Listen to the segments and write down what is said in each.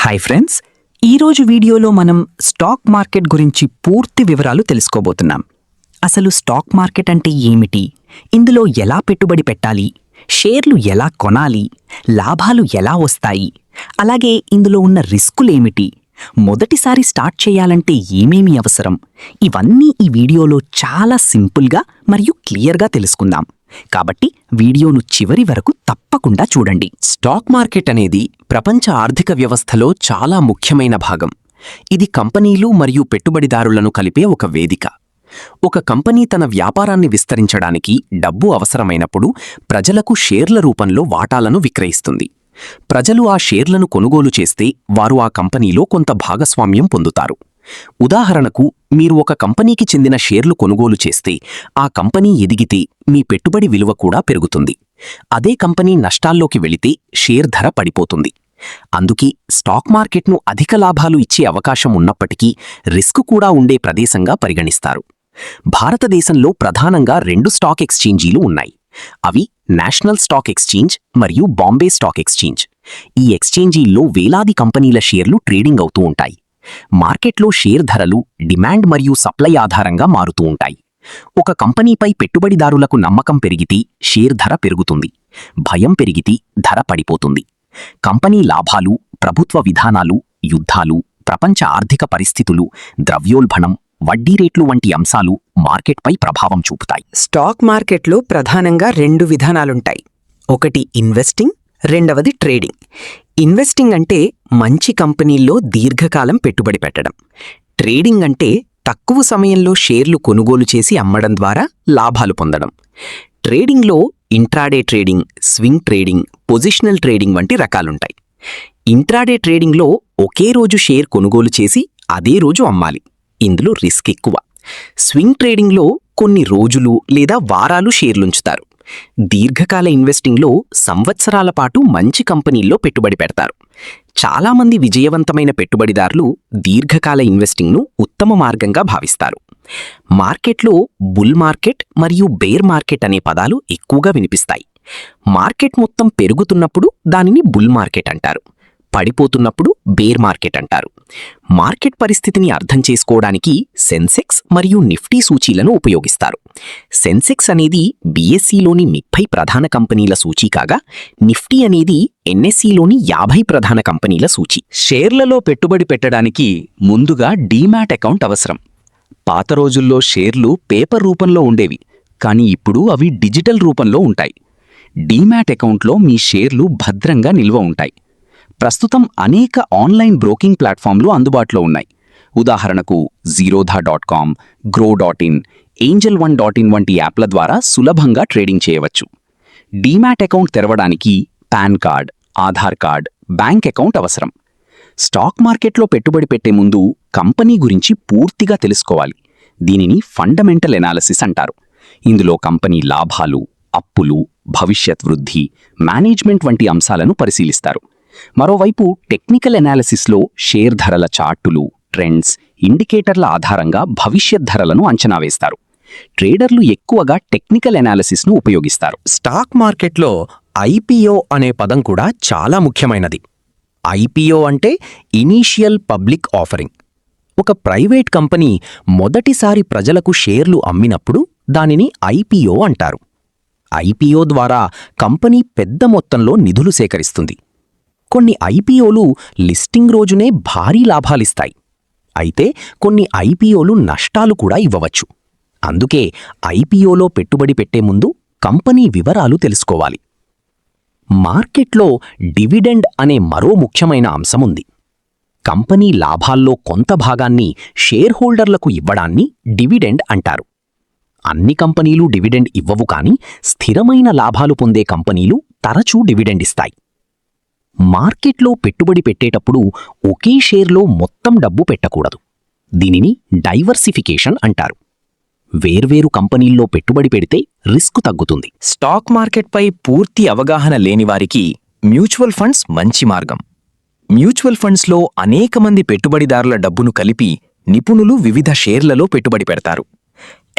Hi friends, ఈరోజు వీడియోలో మనం స్టాక్ మార్కెట్ గురించి పూర్తి వివరాలు తెలుసుకోబోతున్నాం. అసలు స్టాక్ మార్కెట్ అంటే ఏమిటి, ఇందులో ఎలా పెట్టుబడి పెట్టాలి, షేర్లు ఎలా కొనాలి, లాభాలు ఎలా వస్తాయి, అలాగే ఇందులో ఉన్న రిస్కులేమిటి, మొదటిసారి స్టార్ట్ చేయాలంటే ఏమేమి అవసరం, ఇవన్నీ ఈ వీడియోలో చాలా సింపుల్గా మరియు క్లియర్గా తెలుసుకుందాం. కాబట్టి వీడియోను చివరి వరకు తప్పకుండా చూడండి. స్టాక్ మార్కెట్ అనేది ప్రపంచ ఆర్థిక వ్యవస్థలో చాలా ముఖ్యమైన భాగం. ఇది కంపెనీలు మరియు పెట్టుబడిదారులను కలిపే ఒక వేదిక. ఒక కంపెనీ తన వ్యాపారాన్ని విస్తరించడానికి డబ్బు అవసరమైనప్పుడు ప్రజలకు షేర్ల రూపంలో వాటాలను విక్రయిస్తుంది. ప్రజలు ఆ షేర్లను కొనుగోలు చేస్తే వారు ఆ కంపెనీలో కొంత భాగస్వామ్యం పొందుతారు. ఉదాహరణకు, మీరు ఒక కంపెనీకి చెందిన షేర్లు కొనుగోలు చేస్తే ఆ కంపెనీ ఎదిగితే మీ పెట్టుబడి విలువ కూడా పెరుగుతుంది. అదే కంపెనీ నష్టాల్లోకి వెళితే షేర్ ధర పడిపోతుంది. అందుకే స్టాక్ మార్కెట్ను అధిక లాభాలు ఇచ్చే అవకాశం ఉన్నప్పటికీ రిస్క్ కూడా ఉండే ప్రదేశంగా పరిగణిస్తారు. భారతదేశంలో ప్రధానంగా 2 స్టాక్ ఎక్స్చేంజీలు ఉన్నాయి. అవి నేషనల్ స్టాక్ ఎక్స్చేంజ్ మరియు బాంబే స్టాక్ ఎక్స్చేంజ్. ఈ ఎక్స్చేంజీల్లో వేలాది కంపెనీల షేర్లు ట్రేడింగ్ అవుతూ ఉంటాయి. మార్కెట్లో షేర్ ధరలు డిమాండ్ మరియు సప్లై ఆధారంగా మారుతూ ఉంటాయి. ఒక కంపెనీపై పెట్టుబడిదారులకు నమ్మకం పెరిగితే షేర్ ధర పెరుగుతుంది. భయం పెరిగితే ధర పడిపోతుంది. కంపెనీ లాభాలు, ప్రభుత్వ విధానాలు, యుద్ధాలు, ప్రపంచ ఆర్థిక పరిస్థితులు, ద్రవ్యోల్బణం, వడ్డీ రేట్లు వంటి అంశాలు మార్కెట్పై ప్రభావం చూపుతాయి. స్టాక్ మార్కెట్లో ప్రధానంగా 2 విధానాలుంటాయి. ఒకటి ఇన్వెస్టింగ్, రెండవది ట్రేడింగ్. ఇన్వెస్టింగ్ అంటే మంచి కంపెనీల్లో దీర్ఘకాలం పెట్టుబడి పెట్టడం. ట్రేడింగ్ అంటే తక్కువ సమయంలో షేర్లు కొనుగోలు చేసి అమ్మడం ద్వారా లాభాలు పొందడం. ట్రేడింగ్లో intraday trading, swing trading, positional trading వంటి రకాలుంటాయి. ఇంట్రాడే ట్రేడింగ్లో ఒకే రోజు షేర్ కొనుగోలు చేసి అదే రోజు అమ్మాలి. ఇందులో రిస్క్ ఎక్కువ. స్వింగ్ ట్రేడింగ్లో కొన్ని రోజులు లేదా వారాలు షేర్లుంచుతారు. దీర్ఘకాల ఇన్వెస్టింగ్లో సంవత్సరాల పాటు మంచి కంపెనీల్లో పెట్టుబడి పెడతారు. చాలామంది విజయవంతమైన పెట్టుబడిదారులు దీర్ఘకాల ఇన్వెస్టింగ్ను ఉత్తమ మార్గంగా భావిస్తారు. మార్కెట్లో బుల్ మార్కెట్ మరియు బేర్ మార్కెట్ అనే పదాలు ఎక్కువగా వినిపిస్తాయి. మార్కెట్ మొత్తం పెరుగుతున్నప్పుడు దానిని బుల్ మార్కెట్ అంటారు. పడిపోతున్నప్పుడు బేర్ మార్కెట్ అంటారు. మార్కెట్ పరిస్థితిని అర్థం చేసుకోవడానికి సెన్సెక్స్ మరియు నిఫ్టీ సూచీలను ఉపయోగిస్తారు. సెన్సెక్స్ అనేది బీఎస్ఈలోని 30 ప్రధాన కంపెనీల సూచీ కాగా, నిఫ్టీ అనేది ఎన్ఎస్ఈలోని 50 ప్రధాన కంపెనీల సూచీ. షేర్లలో పెట్టుబడి పెట్టడానికి ముందుగా డీమ్యాట్ అకౌంట్ అవసరం. పాత రోజుల్లో షేర్లు పేపర్ రూపంలో ఉండేవి, కానీ ఇప్పుడు అవి డిజిటల్ రూపంలో ఉంటాయి. డీమ్యాట్ అకౌంట్లో మీ షేర్లు భద్రంగా నిల్వ ఉంటాయి. ప్రస్తుతం అనేక ఆన్లైన్ బ్రోకింగ్ ప్లాట్ఫామ్లు అందుబాటులో ఉన్నాయి. ఉదాహరణకు zerodha.com, grow.in, angel1.in వంటి యాప్ల ద్వారా సులభంగా ట్రేడింగ్ చేయవచ్చు. డీమ్యాట్ అకౌంట్ తెరవడానికి pan card, Aadhaar card, bank account అవసరం. స్టాక్ మార్కెట్లో పెట్టుబడి పెట్టే ముందు కంపెనీ గురించి పూర్తిగా తెలుసుకోవాలి. దీనిని ఫండమెంటల్ ఎనాలిసిస్ అంటారు. ఇందులో కంపెనీ లాభాలు, అప్పులు, భవిష్యత్ వృద్ధి, మేనేజ్మెంట్ వంటి అంశాలను పరిశీలిస్తారు. మరోవైపు టెక్నికల్ ఎనాలిసిస్లో షేర్ ధరల చార్టులు, ట్రెండ్స్, ఇండికేటర్ల ఆధారంగా భవిష్యత్ ధరలను అంచనా వేస్తారు. ట్రేడర్లు ఎక్కువగా టెక్నికల్ ఎనాలిసిస్ను ఉపయోగిస్తారు. స్టాక్ మార్కెట్లో ఐపీఓ అనే పదం కూడా చాలా ముఖ్యమైనది. ఐపీఓ అంటే ఇనీషియల్ పబ్లిక్ ఆఫరింగ్. ఒక ప్రైవేట్ కంపెనీ మొదటిసారి ప్రజలకు షేర్లు అమ్మినప్పుడు దానిని ఐపీఓ అంటారు. ఐపీఓ ద్వారా కంపెనీ పెద్ద మొత్తంలో నిధులు సేకరిస్తుంది. కొన్ని ఐపీఓలు లిస్టింగ్ రోజునే భారీ లాభాలిస్తాయి. అయితే కొన్ని ఐపీఓలు నష్టాలు కూడా ఇవ్వవచ్చు. అందుకే ఐపీఓలో పెట్టుబడి పెట్టే ముందు కంపెనీ వివరాలు తెలుసుకోవాలి. మార్కెట్లో డివిడెండ్ అనే మరో ముఖ్యమైన అంశముంది. కంపెనీ లాభాల్లో కొంత భాగాన్ని షేర్ హోల్డర్లకు ఇవ్వడాన్ని డివిడెండ్ అంటారు. అన్ని కంపెనీలు డివిడెండ్ ఇవ్వవు, కానీ స్థిరమైన లాభాలు పొందే కంపెనీలు తరచూ డివిడెండ్ ఇస్తాయి. మార్కెట్లో పెట్టుబడి పెట్టేటప్పుడు ఒకే షేర్లో మొత్తం డబ్బు పెట్టకూడదు. దీనిని డైవర్సిఫికేషన్ అంటారు. వేర్వేరు కంపెనీల్లో పెట్టుబడి పెడితే రిస్క్ తగ్గుతుంది. స్టాక్ మార్కెట్పై పూర్తి అవగాహన లేనివారికి మ్యూచువల్ ఫండ్స్ మంచి మార్గం. మ్యూచువల్ ఫండ్స్లో అనేక మంది పెట్టుబడిదారుల డబ్బును కలిపి నిపుణులు వివిధ షేర్లలో పెట్టుబడి పెడతారు.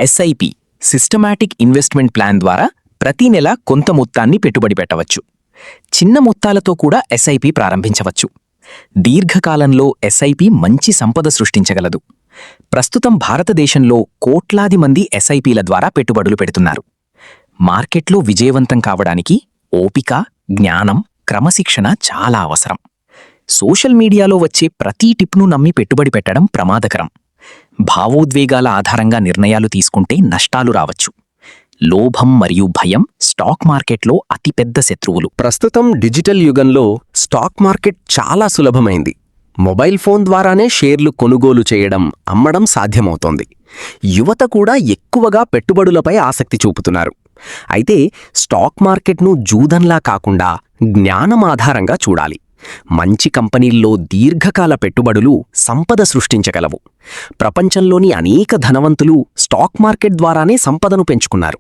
ఎస్ఐపి, సిస్టమాటిక్ ఇన్వెస్ట్మెంట్ ప్లాన్ ద్వారా ప్రతి నెల కొంత మొత్తాన్ని పెట్టుబడి పెట్టవచ్చు. చిన్న మొత్తాలతో కూడా ఎస్ఐపి ప్రారంభించవచ్చు. దీర్ఘకాలంలో ఎస్ఐపి మంచి సంపద సృష్టించగలదు. ప్రస్తుతం భారతదేశంలో కోట్లాది మంది ఎస్ఐపిల ద్వారా పెట్టుబడులు పెడుతున్నారు. మార్కెట్లో విజయవంతం కావడానికి ఓపిక, జ్ఞానం, క్రమశిక్షణ చాలా అవసరం. సోషల్ మీడియాలో వచ్చే ప్రతి టిప్ను నమ్మి పెట్టుబడి పెట్టడం ప్రమాదకరం. భావోద్వేగాల ఆధారంగా నిర్ణయాలు తీసుకుంటే నష్టాలు రావచ్చు. లోభం మరియు భయం స్టాక్ మార్కెట్లో అతిపెద్ద శత్రువులు. ప్రస్తుతం డిజిటల్ యుగంలో స్టాక్ మార్కెట్ చాలా సులభమైంది. మొబైల్ ఫోన్ ద్వారానే షేర్లు కొనుగోలు చేయడం, అమ్మడం సాధ్యమవుతోంది. యువత కూడా ఎక్కువగా పెట్టుబడులపై ఆసక్తి చూపుతున్నారు. అయితే స్టాక్ మార్కెట్ను జూదంలా కాకుండా జ్ఞానం ఆధారంగా చూడాలి. మంచి కంపెనీల్లో దీర్ఘకాల పెట్టుబడులు సంపద సృష్టించగలవు. ప్రపంచంలోని అనేక ధనవంతులు స్టాక్ మార్కెట్ ద్వారానే సంపదను పెంచుకున్నారు.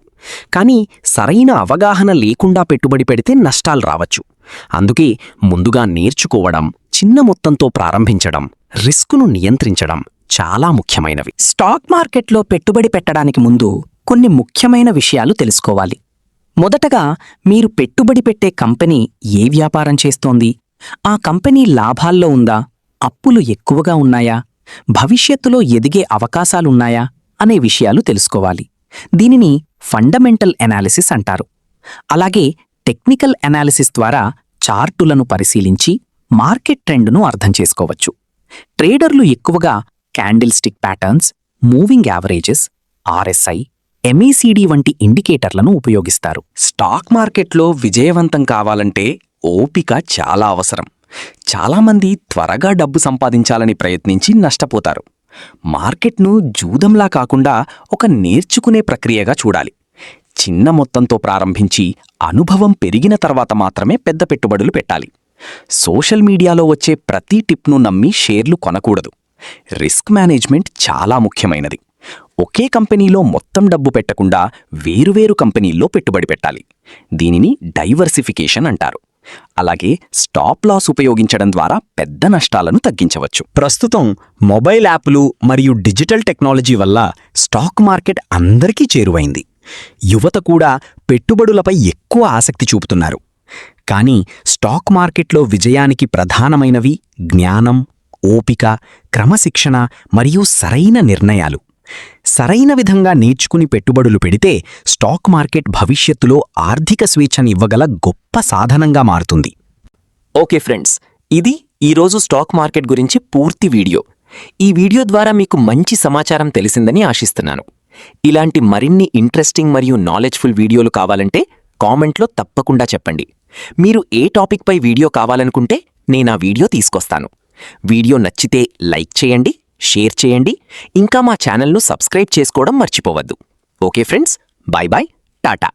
కానీ సరైన అవగాహన లేకుండా పెట్టుబడి పెడితే నష్టాలు రావచ్చు. అందుకే ముందుగా నేర్చుకోవడం, చిన్న మొత్తంతో ప్రారంభించడం, రిస్కును నియంత్రించడం చాలా ముఖ్యమైనవి. స్టాక్ మార్కెట్లో పెట్టుబడి పెట్టడానికి ముందు కొన్ని ముఖ్యమైన విషయాలు తెలుసుకోవాలి. మొదటగా, మీరు పెట్టుబడి పెట్టే కంపెనీ ఏ వ్యాపారం చేస్తోంది? ఆ కంపెనీ లాభాల్లో ఉందా? అప్పులు ఎక్కువగా ఉన్నాయా? భవిష్యత్తులో ఎదిగే అవకాశాలున్నాయా? అనే విషయాలు తెలుసుకోవాలి. దీనిని ఫండమెంటల్ ఎనాలిసిస్ అంటారు. అలాగే టెక్నికల్ ఎనాలిసిస్ ద్వారా చార్టులను పరిశీలించి మార్కెట్ ట్రెండ్ను అర్థం చేసుకోవచ్చు. ట్రేడర్లు ఎక్కువగా candlestick patterns, moving averages, RSI, MACD వంటి ఇండికేటర్లను ఉపయోగిస్తారు. స్టాక్ మార్కెట్లో విజయవంతం కావాలంటే ఓపిక చాలా అవసరం. చాలామంది త్వరగా డబ్బు సంపాదించాలని ప్రయత్నించి నష్టపోతారు. మార్కెట్ను జూదంలా కాకుండా ఒక నేర్చుకునే ప్రక్రియగా చూడాలి. చిన్న మొత్తంతో ప్రారంభించి అనుభవం పెరిగిన తర్వాత మాత్రమే పెద్ద పెట్టుబడులు పెట్టాలి. సోషల్ మీడియాలో వచ్చే ప్రతి టిప్ను నమ్మి షేర్లు కొనకూడదు. రిస్క్ మేనేజ్మెంట్ చాలా ముఖ్యమైనది. ఒకే కంపెనీలో మొత్తం డబ్బు పెట్టకుండా వేరువేరు కంపెనీల్లో పెట్టుబడి పెట్టాలి. దీనిని డైవర్సిఫికేషన్ అంటారు. అలాగే స్టాప్ లాస్ ఉపయోగించడం ద్వారా పెద్ద నష్టాలను తగ్గించవచ్చు. ప్రస్తుతం మొబైల్ యాప్లు మరియు డిజిటల్ టెక్నాలజీ వల్ల స్టాక్ మార్కెట్ అందరికీ చేరువైంది. యువత కూడా పెట్టుబడులపై ఎక్కువ ఆసక్తి చూపుతున్నారు. కానీ స్టాక్ మార్కెట్లో విజయానికి ప్రధానమైనవి జ్ఞానం, ఓపిక, క్రమశిక్షణ మరియు సరైన నిర్ణయాలు. సరైన విధంగా నేర్చుకుని పెట్టుబడులు పెడితే స్టాక్ మార్కెట్ భవిష్యత్తులో ఆర్థిక స్వేచ్ఛనివ్వగల గొప్ప సాధనంగా మారుతుంది. ఓకే ఫ్రెండ్స్, ఇది ఈరోజు స్టాక్ మార్కెట్ గురించి పూర్తి వీడియో. ఈ వీడియో ద్వారా మీకు మంచి సమాచారం తెలిసిందని ఆశిస్తున్నాను. ఇలాంటి మరిన్ని ఇంట్రెస్టింగ్ మరియు నాలెడ్జ్ఫుల్ వీడియోలు కావాలంటే కామెంట్లో తప్పకుండా చెప్పండి. మీరు ఏ టాపిక్పై వీడియో కావాలనుకుంటే నేనా వీడియో తీసుకొస్తాను. వీడియో నచ్చితే లైక్ చేయండి, షేర్ చేయండి, ఇంకా మా ఛానల్ను సబ్స్క్రైబ్ చేసుకోవడం మర్చిపోవద్దు. Okay friends, bye bye, Tata.